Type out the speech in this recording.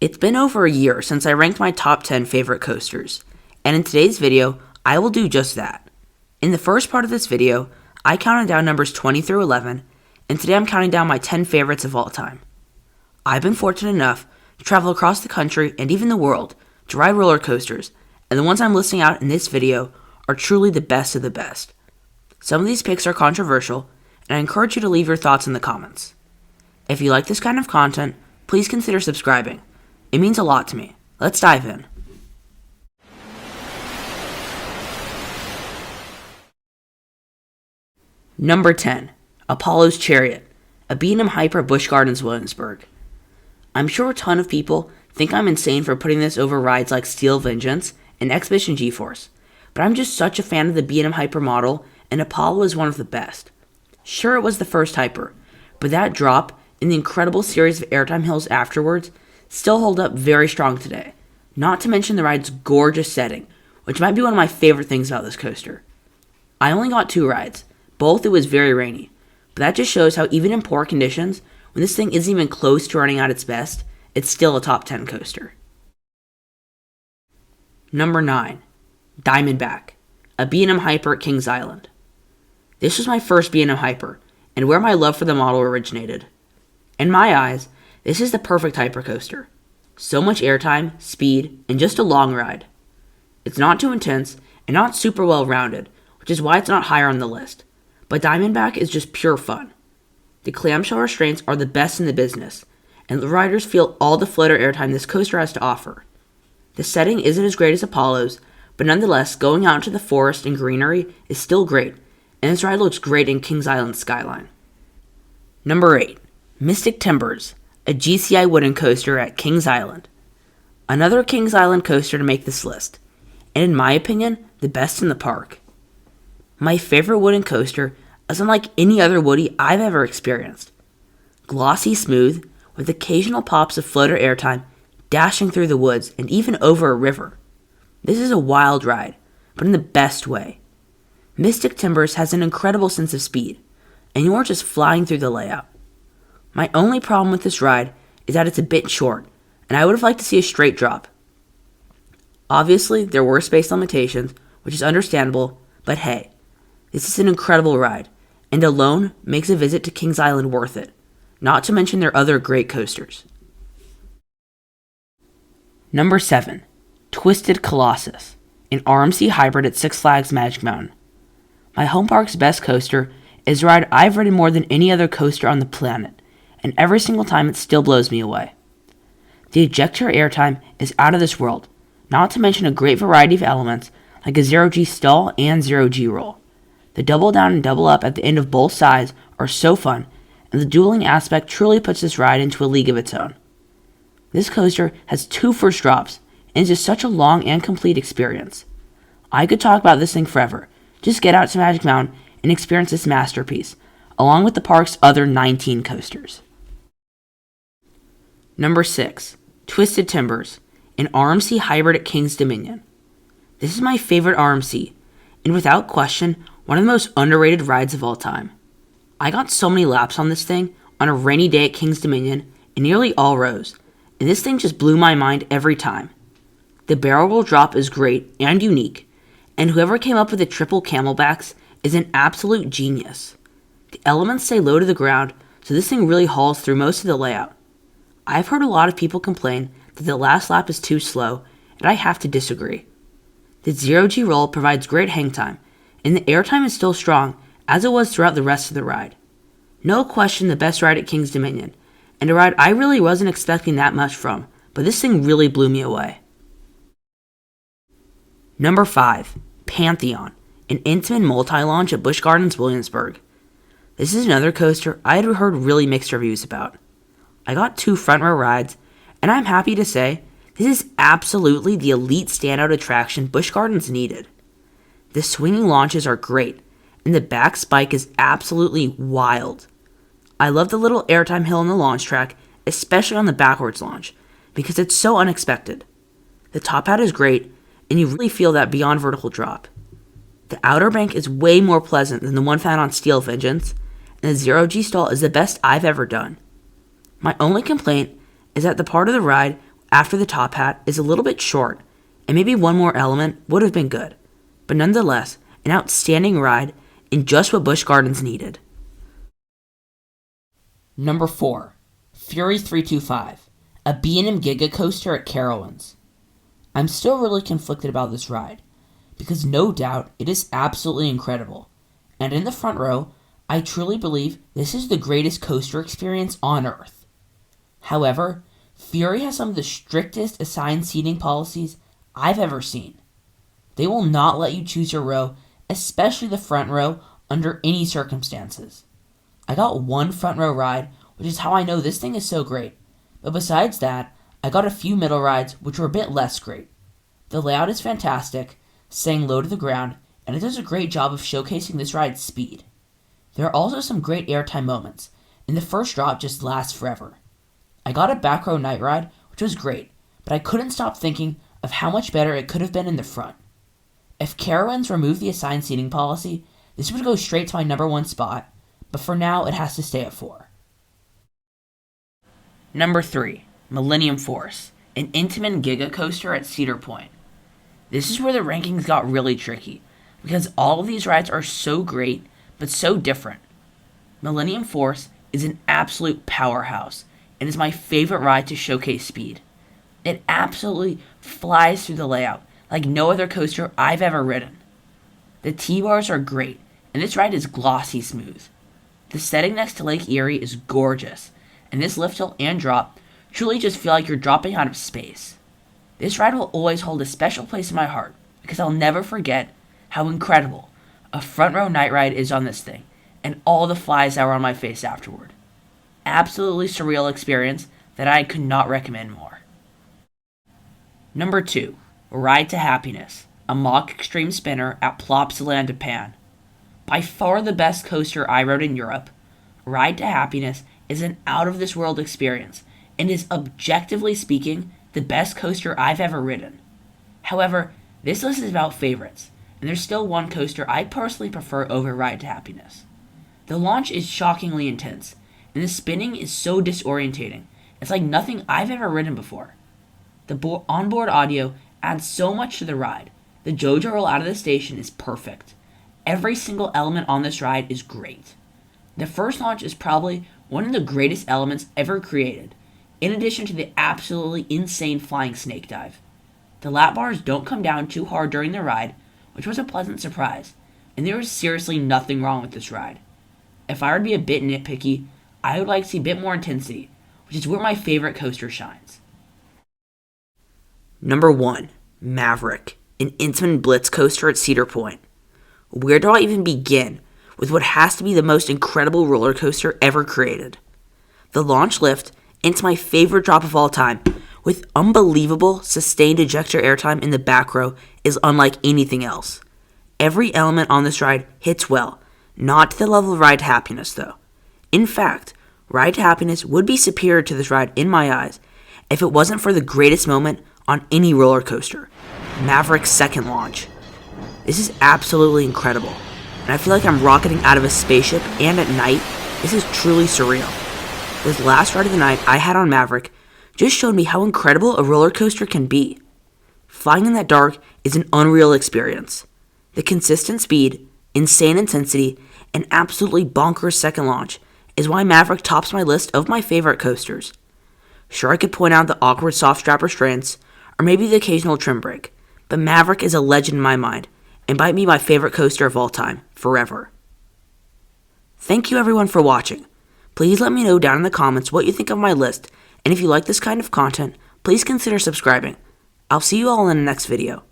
It's been over a year since I ranked my top 10 favorite coasters, and in today's video, I will do just that. In the first part of this video, I counted down numbers 20 through 11, and today I'm counting down my 10 favorites of all time. I've been fortunate enough to travel across the country and even the world to ride roller coasters, and the ones I'm listing out in this video are truly the best of the best. Some of these picks are controversial, and I encourage you to leave your thoughts in the comments. If you like this kind of content, please consider subscribing. It means a lot to me. Let's dive in. Number 10. Apollo's Chariot, a B&M Hyper Busch Gardens Williamsburg. I'm sure a ton of people think I'm insane for putting this over rides like Steel Vengeance and Expedition G-Force, but I'm just such a fan of the B&M Hyper model, and Apollo is one of the best. Sure, it was the first Hyper, but that drop and the incredible series of Airtime hills afterwards still hold up very strong today, not to mention the ride's gorgeous setting, which might be one of my favorite things about this coaster. I only got 2 rides, both it was very rainy, but that just shows how even in poor conditions, when this thing isn't even close to running at its best, it's still a top 10 coaster. Number 9. Diamondback, a B&M Hyper at Kings Island. This was my first B&M Hyper, and where my love for the model originated. In my eyes, this is the perfect hypercoaster. So much airtime, speed, and just a long ride. It's not too intense and not super well rounded, which is why it's not higher on the list. But Diamondback is just pure fun. The clamshell restraints are the best in the business, and the riders feel all the floater airtime this coaster has to offer. The setting isn't as great as Apollo's, but nonetheless, going out into the forest and greenery is still great, and this ride looks great in Kings Island's skyline. Number 8. Mystic Timbers, a GCI wooden coaster at Kings Island. Another Kings Island coaster to make this list, and in my opinion, the best in the park. My favorite wooden coaster is unlike any other Woody I've ever experienced. Glossy smooth, with occasional pops of floater airtime dashing through the woods and even over a river. This is a wild ride, but in the best way. Mystic Timbers has an incredible sense of speed, and you are just flying through the layout. My only problem with this ride is that it's a bit short, and I would have liked to see a straight drop. Obviously, there were space limitations, which is understandable, but hey, this is an incredible ride, and alone makes a visit to Kings Island worth it, not to mention their other great coasters. Number 7. Twisted Colossus, an RMC hybrid at Six Flags Magic Mountain. My home park's best coaster is a ride I've ridden more than any other coaster on the planet, and every single time it still blows me away. The ejector airtime is out of this world, not to mention a great variety of elements like a 0G stall and 0G roll. The double down and double up at the end of both sides are so fun, and the dueling aspect truly puts this ride into a league of its own. This coaster has 2 first drops, and is just such a long and complete experience. I could talk about this thing forever. Just get out to Magic Mountain and experience this masterpiece, along with the park's other 19 coasters. Number 6. Twisted Timbers, an RMC hybrid at Kings Dominion. This is my favorite RMC, and without question, one of the most underrated rides of all time. I got so many laps on this thing on a rainy day at Kings Dominion in nearly all rows, and this thing just blew my mind every time. The barrel roll drop is great and unique, and whoever came up with the triple camelbacks is an absolute genius. The elements stay low to the ground, so this thing really hauls through most of the layout. I've heard a lot of people complain that the last lap is too slow, and I have to disagree. The 0G roll provides great hang time, and the airtime is still strong, as it was throughout the rest of the ride. No question the best ride at Kings Dominion, and a ride I really wasn't expecting that much from, but this thing really blew me away. Number 5. Pantheon, an Intamin multi-launch at Busch Gardens Williamsburg. This is another coaster I had heard really mixed reviews about. I got 2 front row rides, and I'm happy to say this is absolutely the elite standout attraction Busch Gardens needed. The swinging launches are great, and the back spike is absolutely wild. I love the little airtime hill on the launch track, especially on the backwards launch, because it's so unexpected. The top hat is great, and you really feel that beyond vertical drop. The outer bank is way more pleasant than the one found on Steel Vengeance, and the 0G stall is the best I've ever done. My only complaint is that the part of the ride after the top hat is a little bit short, and maybe one more element would have been good, but nonetheless, an outstanding ride and just what Busch Gardens needed. Number 4. Fury 325, a B&M Giga Coaster at Carowinds. I'm still really conflicted about this ride, because no doubt it is absolutely incredible, and in the front row, I truly believe this is the greatest coaster experience on Earth. However, Fury has some of the strictest assigned seating policies I've ever seen. They will not let you choose your row, especially the front row, under any circumstances. I got one front row ride, which is how I know this thing is so great, but besides that, I got a few middle rides which were a bit less great. The layout is fantastic, staying low to the ground, and it does a great job of showcasing this ride's speed. There are also some great airtime moments, and the first drop just lasts forever. I got a back row night ride, which was great, but I couldn't stop thinking of how much better it could have been in the front. If Carowinds removed the assigned seating policy, this would go straight to my number 1 spot, but for now it has to stay at 4. Number 3. Millennium Force, an Intamin Giga Coaster at Cedar Point. This is where the rankings got really tricky, because all of these rides are so great, but so different. Millennium Force is an absolute powerhouse, and is my favorite ride to showcase speed. It absolutely flies through the layout, like no other coaster I've ever ridden. The T-bars are great, and this ride is glossy smooth. The setting next to Lake Erie is gorgeous, and this lift hill and drop truly just feel like you're dropping out of space. This ride will always hold a special place in my heart, because I'll never forget how incredible a front row night ride is on this thing, and all the flies that were on my face afterward. Absolutely surreal experience that I could not recommend more. Number 2. Ride to Happiness, a mock extreme spinner at Plopsaland, Japan. By far the best coaster I rode in Europe, Ride to Happiness is an out-of-this-world experience, and is objectively speaking the best coaster I've ever ridden. However, this list is about favorites, and there's still one coaster I personally prefer over Ride to Happiness. The launch is shockingly intense, and the spinning is so disorientating. It's like nothing I've ever ridden before. The onboard audio adds so much to the ride. The JoJo roll out of the station is perfect. Every single element on this ride is great. The first launch is probably one of the greatest elements ever created, in addition to the absolutely insane flying snake dive. The lap bars don't come down too hard during the ride, which was a pleasant surprise, and there is seriously nothing wrong with this ride. If I were to be a bit nitpicky, I would like to see a bit more intensity, which is where my favorite coaster shines. Number 1. Maverick, an Intamin Blitz coaster at Cedar Point. Where do I even begin with what has to be the most incredible roller coaster ever created? The launch lift into my favorite drop of all time, with unbelievable sustained ejector airtime in the back row, is unlike anything else. Every element on this ride hits well, not to the level of Ride to Happiness though. In fact, Ride to Happiness would be superior to this ride in my eyes if it wasn't for the greatest moment on any roller coaster, Maverick's second launch. This is absolutely incredible, and I feel like I'm rocketing out of a spaceship, and at night, this is truly surreal. This last ride of the night I had on Maverick just showed me how incredible a roller coaster can be. Flying in that dark is an unreal experience. The consistent speed, insane intensity, and absolutely bonkers second launch is why Maverick tops my list of my favorite coasters. Sure, I could point out the awkward soft strap restraints, or maybe the occasional trim break, but Maverick is a legend in my mind, and might be my favorite coaster of all time, forever. Thank you everyone for watching. Please let me know down in the comments what you think of my list, and if you like this kind of content, please consider subscribing. I'll see you all in the next video.